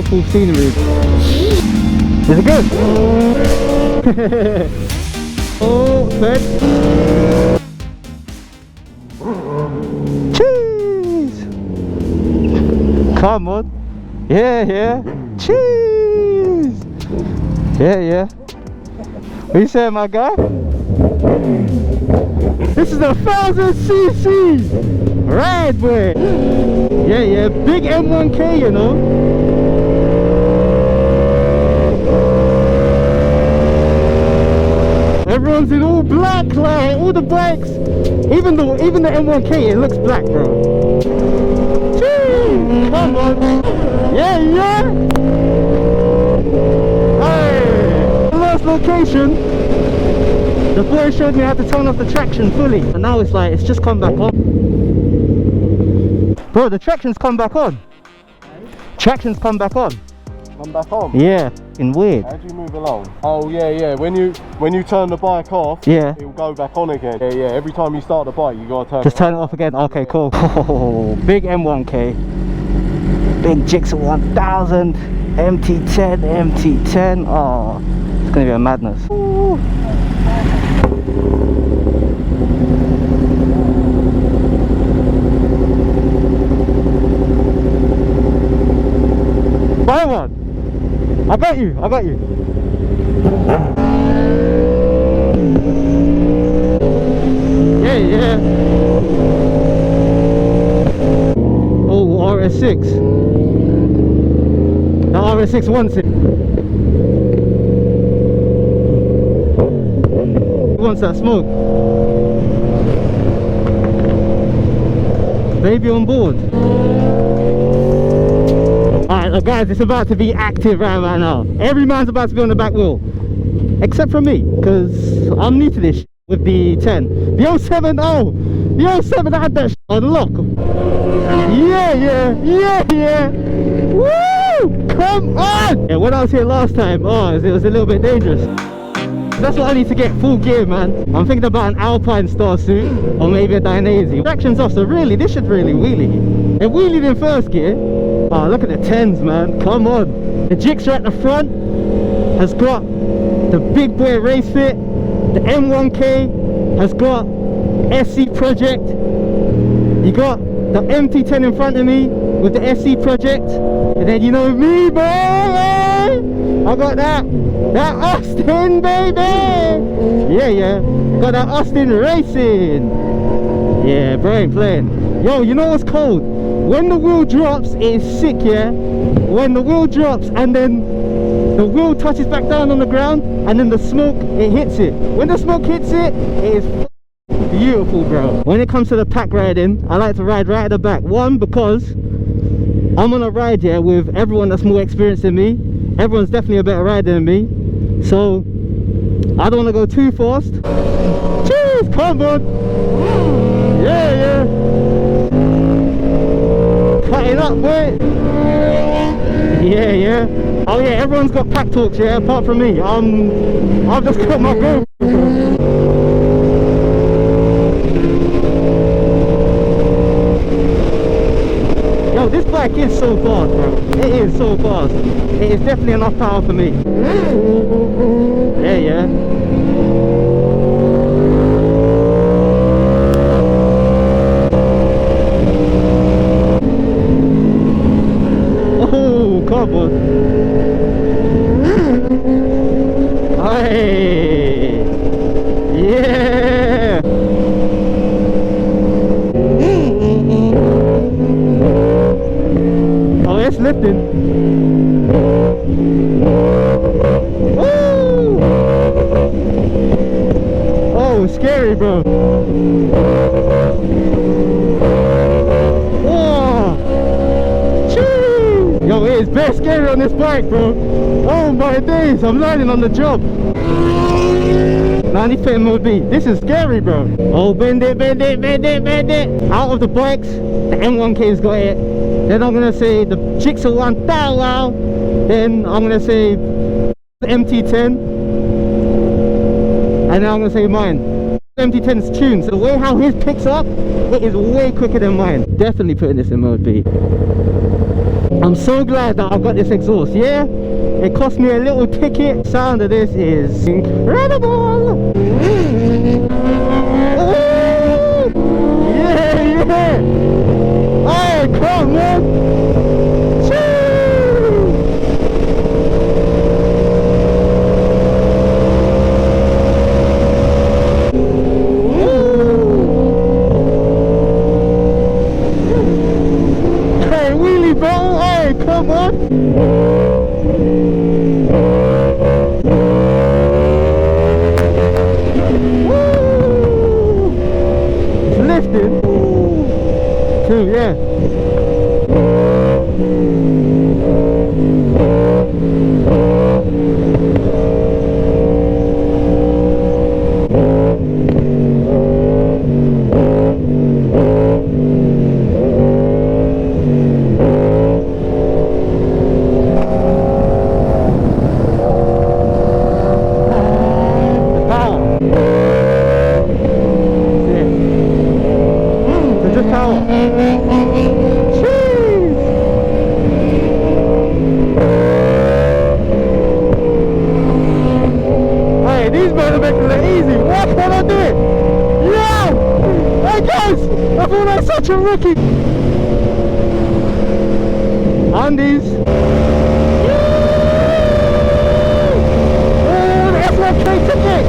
beautiful scenery. Is it good? Oh, third. Cheese! Come on. Yeah. Cheese! Yeah. What you saying, my guy? This is a 1000cc ride, boy. Yeah, big M1K, you know. Everyone's in all black, like all the bikes. Even the M1K, it looks black, bro. Gee, come on. Yeah. Hey, the last location, the boy showed me how to turn off the traction fully, and now it's like it's just come back on. Bro, the traction's come back on. Traction's come back on. Come back on? Yeah, in weird. How do you move along? Oh yeah. When you turn the bike off, yeah, it'll go back on again. Yeah. Every time you start the bike, you gotta turn. Just turn it off again. Okay, cool. Oh, big M1K, big GSX-R1000, MT-10, MT-10. Oh, it's gonna be a madness. Ooh. Buy one. I got you. Yeah. Oh, RS6. The RS6 wants it. He wants that smoke. Baby on board. Alright guys, it's about to be active right now. Every man's about to be on the back wheel, except for me, because I'm new to this with the 10. The 07, the 07, I had that on lock. Yeah. Woo! Come on! Yeah, when I was here last time, it was a little bit dangerous. That's what I need to get, full gear, man. I'm thinking about an Alpine Star suit, or maybe a Dainese. Traction's off, so really, this should really wheelie. It wheelied in first gear. Oh, look at the 10s, man. Come on. The Gixxer at the front has got the big boy race fit. The M1K has got SC Project. You got the MT-10 in front of me with the SC Project. And then you know me, boy. I got that Austin, baby. Yeah. Got that Austin racing. Yeah, bro, ain't playing. Yo, you know what's cold? When the wheel drops, it is sick, yeah? When the wheel drops and then the wheel touches back down on the ground and then the smoke, it hits it. When the smoke hits it, it is beautiful, bro. When it comes to the pack riding, I like to ride right at the back. One, because I'm on a ride here with everyone that's more experienced than me. Everyone's definitely a better rider than me. So, I don't want to go too fast. Cheers, come on. Yeah. Cutting up, boy. Yeah. Oh yeah, everyone's got pack talks, yeah, apart from me. I've just got my GoPro. Yo, this bike is so fast, bro. It is so fast. It is definitely enough power for me. Yeah. Come on. Hey. Yeah. Oh, it's lifting. Woo. Oh, scary, bro. Yo, it is very scary on this bike, bro. Oh my days, I'm learning on the job. 90 mode B. This is scary, bro. Oh, bend it. Out of the bikes, the M1K's got it. Then I'm gonna say the GSX-R1000. Then I'm gonna say the MT-10. And then I'm gonna say mine. MT-10's tuned. So the way how his picks up, it is way quicker than mine. Definitely putting this in mode B. I'm so glad that I've got this exhaust, yeah? It cost me a little ticket. Sound of this is incredible. Oh, yeah, yeah. Hey, come on. Hey, wheelie bro. Hey, come on. Lifting. Two, yeah. Such a rookie. Undies. Oh, the F1 ticket.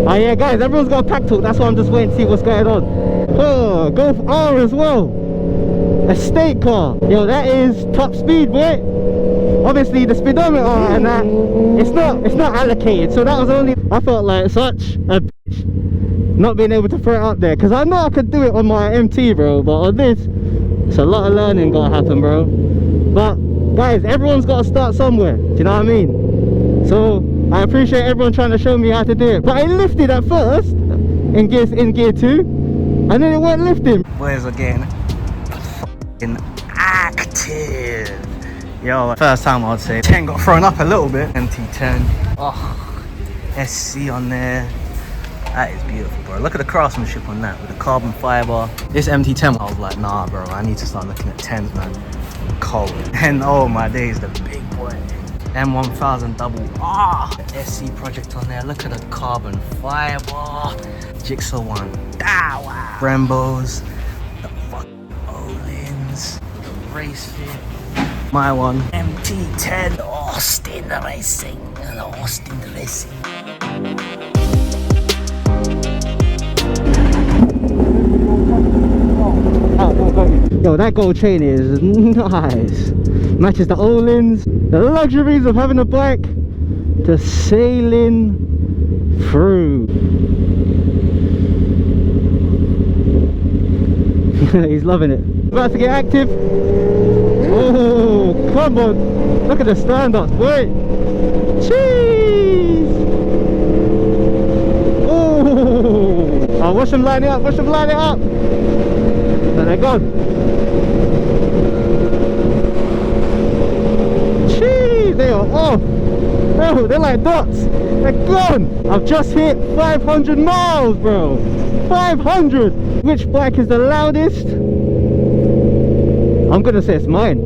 Oh yeah, guys, everyone's got a pack talk. That's why I'm just waiting to see what's going on. Oh, Golf R as well. A state car. Yo, that is top speed, boy. Obviously the speedometer and that, it's not allocated, so that was only, I felt like such a bitch not being able to throw it up there, because I know I could do it on my MT, bro, but on this it's a lot of learning gotta happen, bro. But guys, everyone's got to start somewhere, do you know what I mean? So I appreciate everyone trying to show me how to do it, but I lifted at first in gear 2 and then it weren't lifting. Boys are getting fucking active. Yo, first time I'd say 10 got thrown up a little bit. MT-10, oh, SC on there. That is beautiful, bro. Look at the craftsmanship on that with the carbon fiber. This MT-10, I was like, nah, bro, I need to start looking at 10s, man. Cold. And oh my days, the big boy. M1000RR. The SC project on there. Look at the carbon fiber. Jigsaw one. Ah, wow. Brembos. The fucking Olins. The race fit. My one. MT-10. The Austin Racing. The Austin Racing. Yo, that gold chain is nice. Matches the Olins. The luxuries of having a bike to sailing through. He's loving it. About to get active. Oh, come on. Look at the stand-ups, boy. Cheese. Oh, watch them line it up, watch them line it up. So they're gone. Jeez, they are off. Bro, they're like dots. They're gone. I've just hit 500 miles, bro. 500. Which bike is the loudest? I'm gonna say it's mine.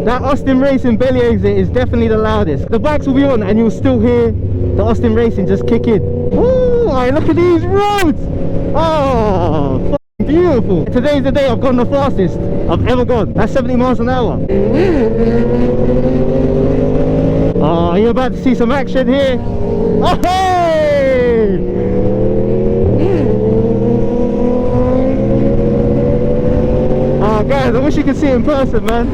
That Austin Racing belly exit is definitely the loudest. The bikes will be on and you'll still hear the Austin Racing just kick in. Ooh, look at these roads. Oh, beautiful. Today's the day I've gone the fastest I've ever gone. That's 70 miles an hour. Oh, you're about to see some action here. Oh, hey! Oh, guys, I wish you could see it in person, man.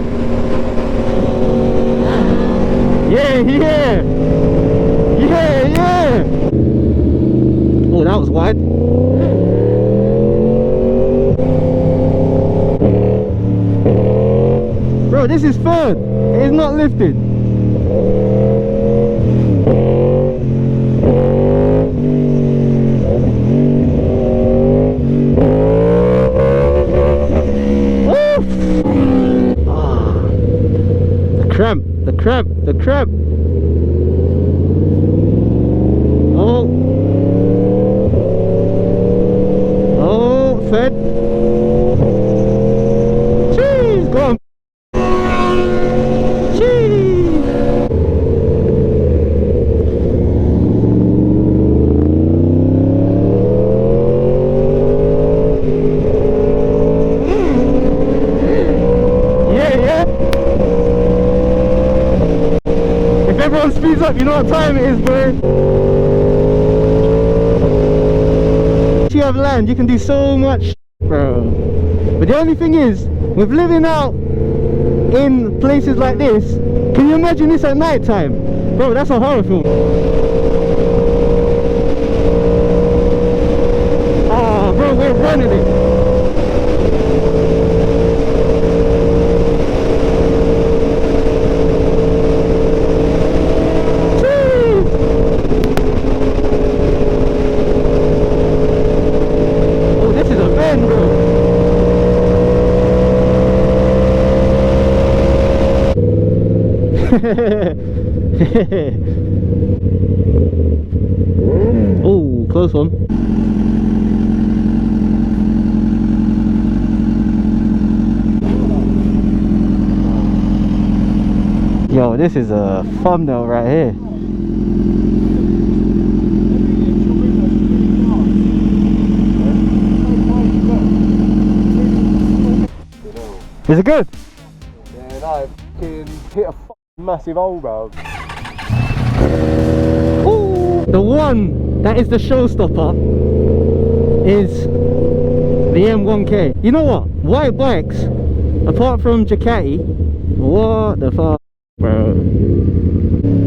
Yeah, yeah. Yeah, yeah. Oh, that was wide. Bro, this is third. It is not lifted. crab, the crab. Oh. Oh, fed. Jeez, go on. Jeez. Yeah, yeah. If everyone speeds up, you know what time it is, bro. You have land, you can do so much, bro. But the only thing is, with living out in places like this, can you imagine this at night time? Bro, that's a horror film. Oh, bro, we're running it. Oh, close one. Yo, this is a thumbnail right here. Is it good? Yeah, no, fucking hit a massive hole, bro. Ooh. The one that is the showstopper is the M1K. You know what? White bikes, apart from Ducati, what the fuck, bro?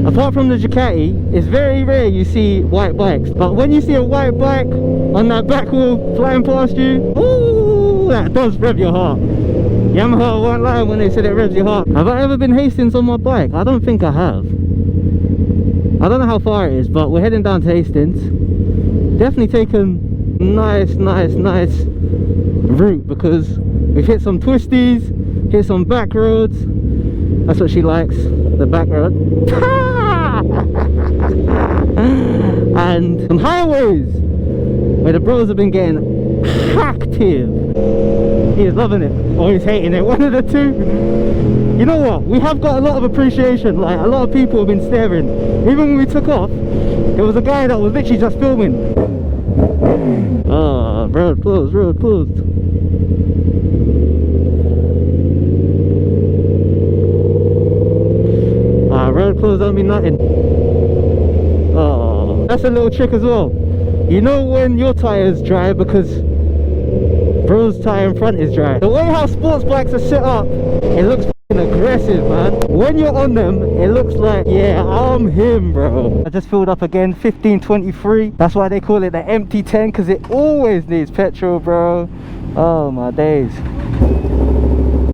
Apart from the Ducati, it's very rare you see white bikes. But when you see a white bike on that back wheel flying past you, ooh, that does rev your heart. Yamaha won't lie when they said it revs your heart. Have I ever been Hastings on my bike? I don't think I have. I don't know how far it is, but we're heading down to Hastings. Definitely taken nice route because we've hit some twisties, hit some back roads. That's what she likes, the back road. And some highways where the bros have been getting active. He's loving it or he's hating it, one of the two. You know what, we have got a lot of appreciation. Like, a lot of people have been staring. Even when we took off, there was a guy that was literally just filming. Ah, road closed, road closed. Ah, road closed don't mean nothing. Oh, that's a little trick as well. You know when your tires dry because bro's tire in front is dry. The way how sports bikes are set up, it looks f***ing aggressive, man. When you're on them, it looks like, yeah, I'm him, bro. I just filled up again, 1523. That's why they call it the MT-10, because it always needs petrol, bro. Oh my days.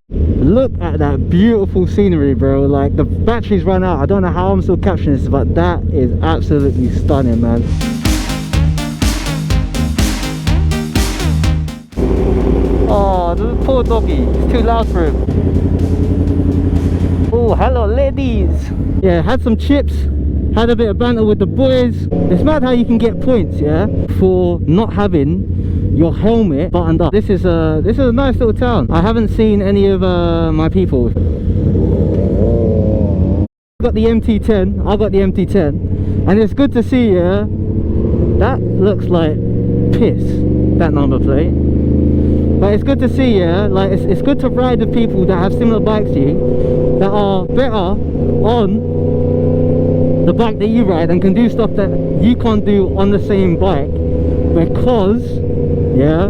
Look at that beautiful scenery, bro. Like, the batteries run out. I don't know how I'm still capturing this, but that is absolutely stunning, man. Oh, the poor doggy. It's too loud for him. Oh, hello, ladies. Yeah, had some chips. Had a bit of banter with the boys. It's mad how you can get points, yeah, for not having your helmet buttoned up. This is a nice little town. I haven't seen any of my people. I got the MT-10. I got the MT-10, and it's good to see. Yeah, that looks like piss. That number plate. But it's good to see, yeah, like it's good to ride with people that have similar bikes to you, that are better on the bike that you ride and can do stuff that you can't do on the same bike, because, yeah,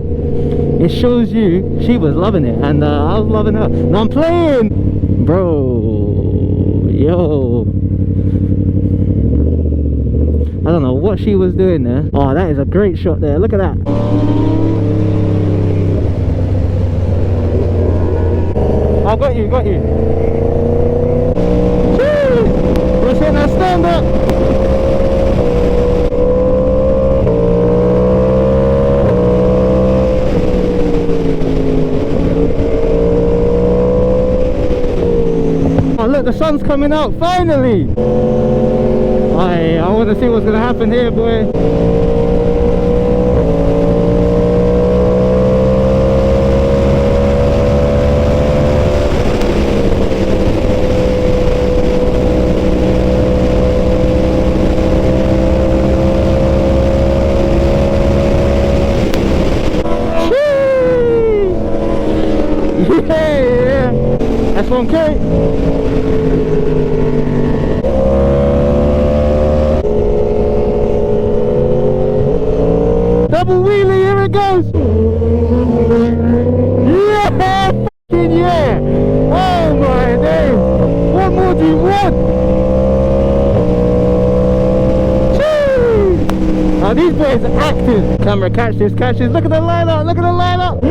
it shows you she was loving it and I was loving her. Now I'm playing, bro, yo. I don't know what she was doing there. Oh, that is a great shot there, look at that. I got you, got you. We're saying that stand up. Oh look, the the sun's coming out, finally! I want to see what's going to happen here, boy. Yeah, that's 1K. Double wheelie, here it goes. Yeah, fucking yeah. Oh my days. What more do you want? Jeez. Now these boys are active. Camera, catch this, catch this. Look at the lineup, look at the lineup.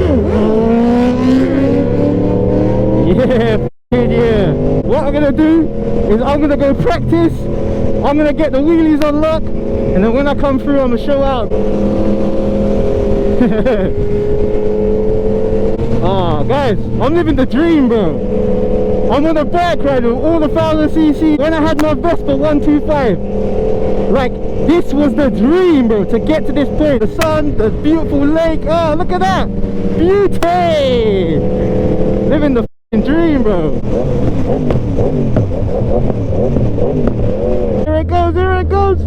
Yeah, fucking yeah. What I'm gonna do is I'm gonna go practice. I'm gonna get the wheelies on lock, and then when I come through, I'm gonna show out. Oh, guys, I'm living the dream, bro. I'm on a bike ride with all the 1000cc. When I had my Vespa 125, like, this was the dream, bro, to get to this point. The sun, the beautiful lake. Oh, look at that. Beauty. Living the dream, bro. Here it goes, here it goes.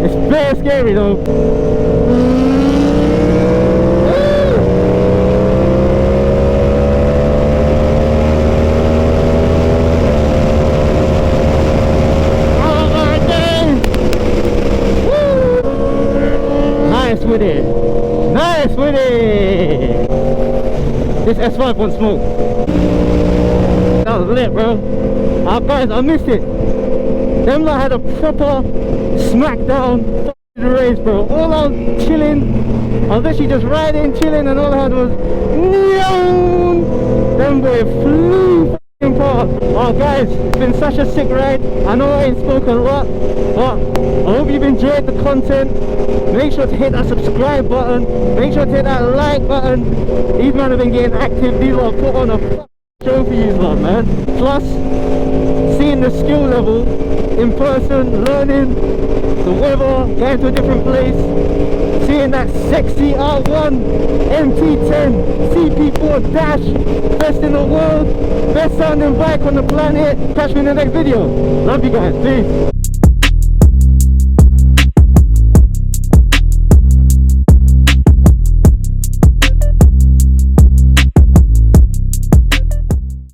It's very scary though. With it, nice with it. This S5 won't smoke. That was lit, bro. Guys, I missed it. Them lot had a proper smackdown race, bro. All I was chilling, I was literally just riding, chilling, and all I had was them boy flew past. Oh guys, it's been such a sick ride. I know I ain't spoken a lot, but I hope you've enjoyed the content. Make sure to hit that subscribe button. Make sure to hit that like button. These men have been getting active. These lot put on a show for you lot, man. Plus, seeing the skill level in person, learning the weather, going to a different place, seeing that sexy R1 MT-10 CP4 dash, best in the world, best sounding bike on the planet. Catch me in the next video. Love you guys. Peace.